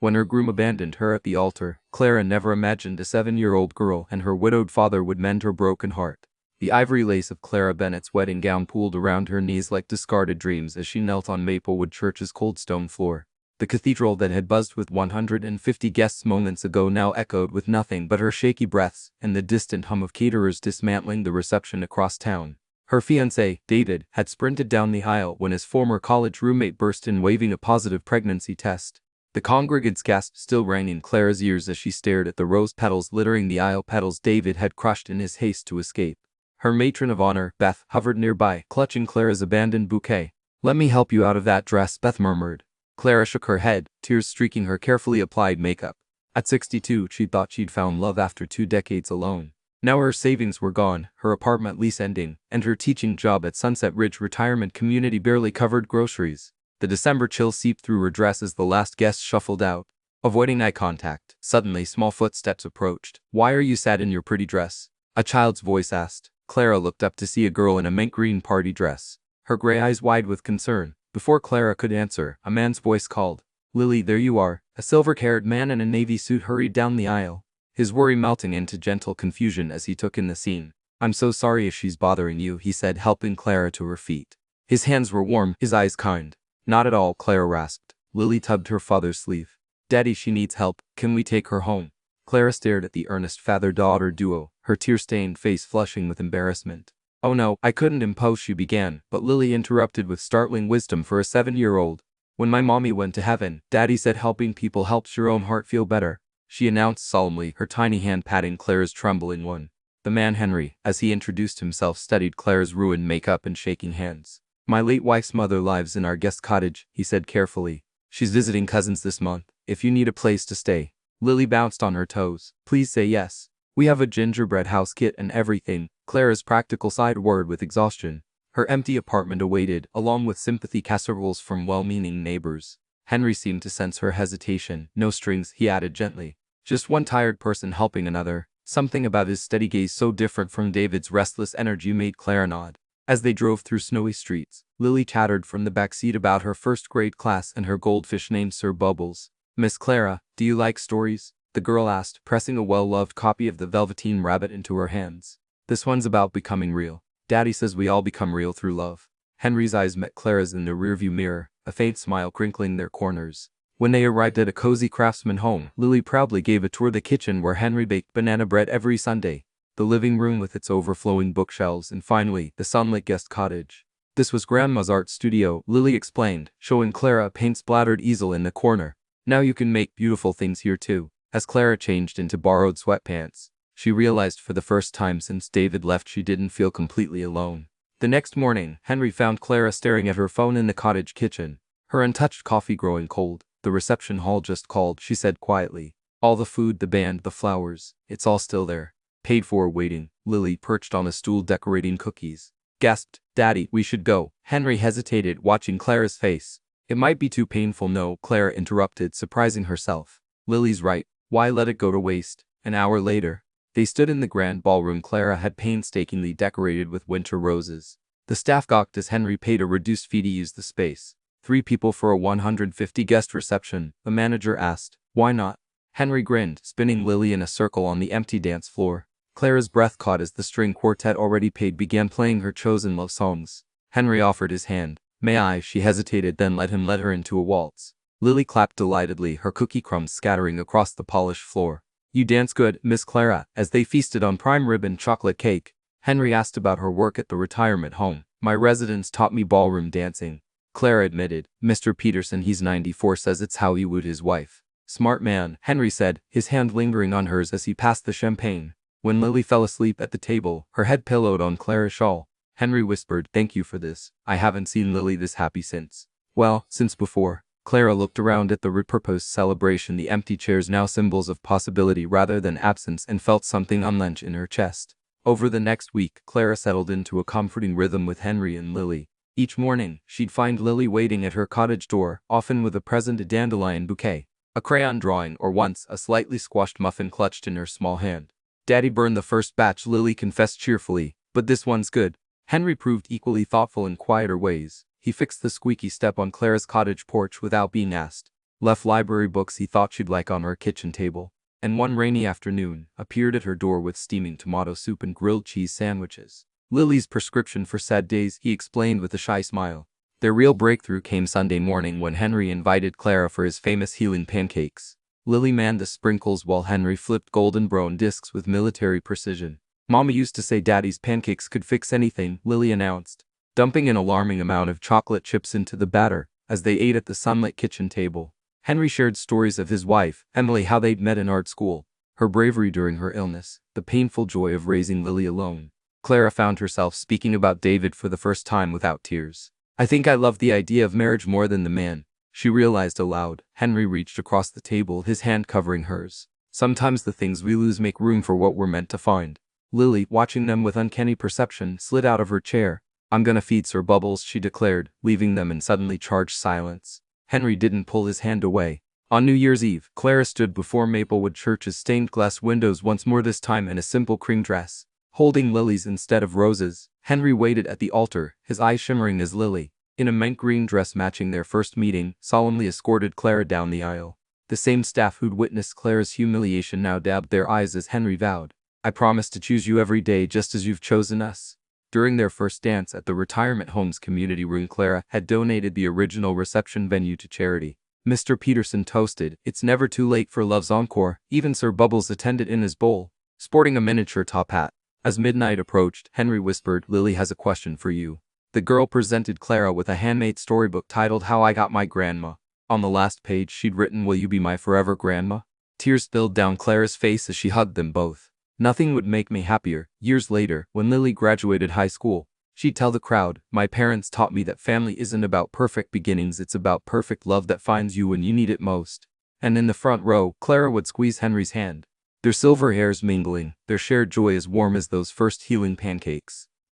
When her groom abandoned her at the altar, Clara never imagined a 7-year-old girl and her widowed father would mend her broken heart. The ivory lace of Clara Bennett's wedding gown pooled around her knees like discarded dreams as she knelt on Maplewood Church's cold stone floor. The cathedral that had buzzed with 150 guests moments ago now echoed with nothing but her shaky breaths and the distant hum of caterers dismantling the reception across town. Her fiancé, David, had sprinted down the aisle when his former college roommate burst in waving a positive pregnancy test. The congregants' gasp still rang in Clara's ears as she stared at the rose petals littering the aisle, petals David had crushed in his haste to escape. Her matron of honor, Beth, hovered nearby, clutching Clara's abandoned bouquet. "Let me help you out of that dress," Beth murmured. Clara shook her head, tears streaking her carefully applied makeup. At 62, she thought she'd found love after 2 decades alone. Now her savings were gone, her apartment lease ending, and her teaching job at Sunset Ridge Retirement Community barely covered groceries. The December chill seeped through her dress as the last guest shuffled out. Avoiding eye contact, suddenly small footsteps approached. "Why are you sad in your pretty dress?" a child's voice asked. Clara looked up to see a girl in a mint green party dress, her gray eyes wide with concern. Before Clara could answer, a man's voice called, "Lily, there you are." A silver-haired man in a navy suit hurried down the aisle, his worry melting into gentle confusion as he took in the scene. "I'm so sorry if she's bothering you," he said, helping Clara to her feet. His hands were warm, his eyes kind. "Not at all," Clara rasped. Lily tugged her father's sleeve. "Daddy, she needs help. Can we take her home?" Clara stared at the earnest father-daughter duo, her tear-stained face flushing with embarrassment. "Oh no, I couldn't impose," she began, but Lily interrupted with startling wisdom for a 7-year-old. "When my mommy went to heaven, Daddy said helping people helps your own heart feel better," she announced solemnly, her tiny hand patting Clara's trembling one. The man Henry, as he introduced himself, studied Clara's ruined makeup and shaking hands. "My late wife's mother lives in our guest cottage," he said carefully. "She's visiting cousins this month. If you need a place to stay." Lily bounced on her toes. "Please say yes. We have a gingerbread house kit and everything." Clara's practical side whirred with exhaustion. Her empty apartment awaited, along with sympathy casseroles from well-meaning neighbors. Henry seemed to sense her hesitation. "No strings," he added gently. "Just one tired person helping another." Something about his steady gaze so different from David's restless energy made Clara nod. As they drove through snowy streets, Lily chattered from the backseat about her first-grade class and her goldfish named Sir Bubbles. "Miss Clara, do you like stories?" the girl asked, pressing a well-loved copy of The Velveteen Rabbit into her hands. "This one's about becoming real. Daddy says we all become real through love." Henry's eyes met Clara's in the rearview mirror, a faint smile crinkling their corners. When they arrived at a cozy craftsman home, Lily proudly gave a tour of the kitchen where Henry baked banana bread every Sunday, the living room with its overflowing bookshelves, and finally, the sunlit guest cottage. "This was Grandma's art studio," Lily explained, showing Clara a paint-splattered easel in the corner. "Now you can make beautiful things here too." As Clara changed into borrowed sweatpants, she realized for the first time since David left she didn't feel completely alone. The next morning, Henry found Clara staring at her phone in the cottage kitchen, her untouched coffee growing cold. "The reception hall just called," she said quietly. "All the food, the band, the flowers, it's all still there. Paid for, waiting." Lily, perched on a stool decorating cookies, gasped, "Daddy, we should go." Henry hesitated, watching Clara's face. "It might be too painful." "No," Clara interrupted, surprising herself. "Lily's right. Why let it go to waste?" An hour later, they stood in the grand ballroom Clara had painstakingly decorated with winter roses. The staff gawked as Henry paid a reduced fee to use the space. 3 people for a 150-guest reception, the manager asked. "Why not?" Henry grinned, spinning Lily in a circle on the empty dance floor. Clara's breath caught as the string quartet already paid began playing her chosen love songs. Henry offered his hand. "May I?" She hesitated, then let him lead her into a waltz. Lily clapped delightedly, her cookie crumbs scattering across the polished floor. "You dance good, Miss Clara." As they feasted on prime rib and chocolate cake, Henry asked about her work at the retirement home. "My residents taught me ballroom dancing," Clara admitted. "Mr. Peterson, he's 94, says it's how he wooed his wife." "Smart man," Henry said, his hand lingering on hers as he passed the champagne. When Lily fell asleep at the table, her head pillowed on Clara's shawl, Henry whispered, "Thank you for this. I haven't seen Lily this happy since." "Well, since before." Clara looked around at the repurposed celebration, the empty chairs now symbols of possibility rather than absence, and felt something unlench in her chest. Over the next week, Clara settled into a comforting rhythm with Henry and Lily. Each morning, she'd find Lily waiting at her cottage door, often with a present, a dandelion bouquet, a crayon drawing, or once a slightly squashed muffin clutched in her small hand. "Daddy burned the first batch," Lily confessed cheerfully, "but this one's good." Henry proved equally thoughtful in quieter ways. He fixed the squeaky step on Clara's cottage porch without being asked. left library books he thought she'd like on her kitchen table, and one rainy afternoon appeared at her door with steaming tomato soup and grilled cheese sandwiches. Lily's prescription for sad days, he explained with a shy smile. Their real breakthrough came Sunday morning when Henry invited Clara for his famous healing pancakes. Lily manned the sprinkles while Henry flipped golden brown discs with military precision. Mama used to say Daddy's pancakes could fix anything, Lily announced, dumping an alarming amount of chocolate chips into the batter. As they ate at the sunlit kitchen table, Henry shared stories of his wife, Emily, how they'd met in art school, her bravery during her illness, the painful joy of raising Lily alone. Clara found herself speaking about David for the first time without tears. I think I love the idea of marriage more than the man, she realized aloud. Henry reached across the table, his hand covering hers. Sometimes the things we lose make room for what we're meant to find. Lily, watching them with uncanny perception, slid out of her chair. I'm gonna feed Sir Bubbles, she declared, leaving them in suddenly charged silence. Henry didn't pull his hand away. On New Year's Eve, Clara stood before Maplewood Church's stained glass windows once more, this time in a simple cream dress, holding lilies instead of roses. Henry waited at the altar, his eyes shimmering as Lily, in a mint green dress matching their first meeting, solemnly escorted Clara down the aisle. The same staff who'd witnessed Clara's humiliation now dabbed their eyes as Henry vowed, I promise to choose you every day just as you've chosen us. During their first dance at the retirement home's community room, Clara had donated the original reception venue to charity. Mr. Peterson toasted, it's never too late for love's encore. Even Sir Bubbles attended in his bowl, sporting a miniature top hat. As midnight approached, Henry whispered, Lily has a question for you. The girl presented Clara with a handmade storybook titled How I Got My Grandma. On the last page she'd written, Will you be my forever grandma? Tears spilled down Clara's face as she hugged them both. Nothing would make me happier. Years later, when Lily graduated high school, she'd tell the crowd, my parents taught me that family isn't about perfect beginnings, it's about perfect love that finds you when you need it most. And in the front row, Clara would squeeze Henry's hand, their silver hairs mingling, their shared joy as warm as those first healing pancakes.